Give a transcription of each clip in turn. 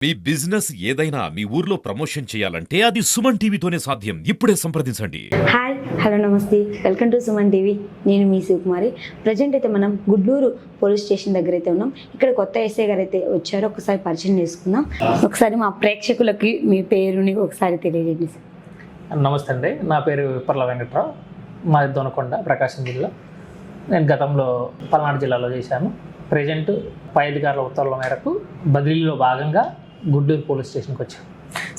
మీ business ఏదైనా మీ ఊర్లో promotion చేయాలంటే అది సుమన్ టీవీతోనే సాధ్యం. ఇప్పుడే సంప్రదించండి. హాయ్ హలో నమస్తే, వెల్కమ్ టు సుమన్ టీవీ. నేను మీ శివకుమారి. ప్రజెంట్ అయితే మనం గుడ్లూరు పోలీస్ స్టేషన్ దగ్గర అయితే ఉన్నాం. ఇక్కడ కొత్త ఎస్ఐ గారు అయితే వచ్చారు, ఒకసారి పరిచయం చేసుకుందాం. ఒకసారి మా ప్రేక్షకులకి మీ పేరుని ఒకసారి తెలియజేయండి. నమస్తే అండి, నా పేరు విప్పర్ల వెంకట్రావు, మాది దొనకొండ, ప్రకాశం జిల్లా. నేను గతంలో పల్నాడు జిల్లాలో చేశాను. ప్రజెంట్ పై అధికారుల ఉత్తర్వుల మేరకు బదిలీలో భాగంగా గుడ్లూరు పోలీస్ స్టేషన్కి వచ్చాను.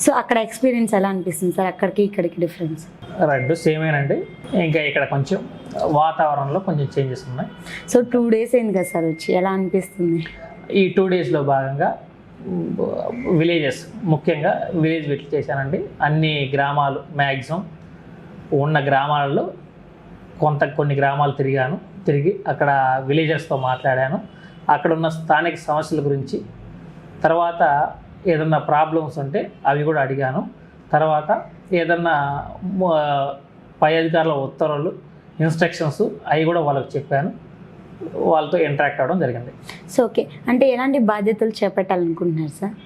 సో అక్కడ ఎక్స్పీరియన్స్ ఎలా అనిపిస్తుంది సార్? అక్కడికి ఇక్కడికి డిఫరెన్స్? రెండు సేమేనండి, ఇంకా ఇక్కడ కొంచెం వాతావరణంలో కొంచెం చేంజెస్ ఉన్నాయి. సో 2 days అయింది కదా సార్ వచ్చి, ఎలా అనిపిస్తుంది? ఈ 2 daysలో భాగంగా విలేజెస్, ముఖ్యంగా విలేజ్ విజిట్ చేశానండి. అన్ని గ్రామాలు మ్యాక్సిమం ఉన్న గ్రామాలలో కొన్ని గ్రామాలు తిరిగి అక్కడ విలేజర్స్తో మాట్లాడాను. అక్కడ ఉన్న స్థానిక సమస్యల గురించి, తర్వాత ఏదన్నా ప్రాబ్లమ్స్ ఉంటే అవి కూడా అడిగాను. తర్వాత ఏదన్నా పై అధికారుల ఉత్తర్వులు, ఇన్స్ట్రక్షన్స్ అవి కూడా వాళ్ళకి చెప్పాను. వాళ్ళతో ఇంటరాక్ట్ అవ్వడం జరిగింది. సో ఓకే, అంటే ఎలాంటి బాధ్యతలు చేపట్టాలనుకుంటున్నారు సార్?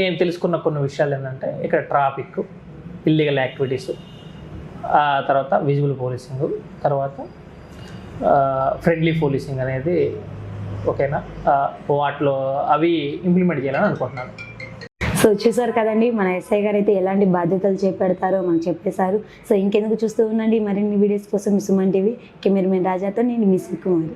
నేను తెలుసుకున్న కొన్ని విషయాలు ఏంటంటే, ఇక్కడ ట్రాఫిక్, ఇల్లీగల్ యాక్టివిటీస్, తర్వాత విజిబుల్ పోలీసింగ్, తర్వాత ఫ్రెండ్లీ పోలీసింగ్ అనేది ఓకేనా, వాటిలో అవి ఇంప్లిమెంట్ చేయాలని అనుకుంటున్నాను. సో చూసారు కదండి, మన ఎస్ఐ గారు అయితే ఎలాంటి బాధ్యతలు చేపడతారో మనకు చెప్పేశారు. సో ఇంకెందుకు చూస్తూ ఉండండి మరిన్ని వీడియోస్ కోసం సుమన్ టీవీ. కెమెరామెన్ రాజాతో నేను మీ శివకుమారి.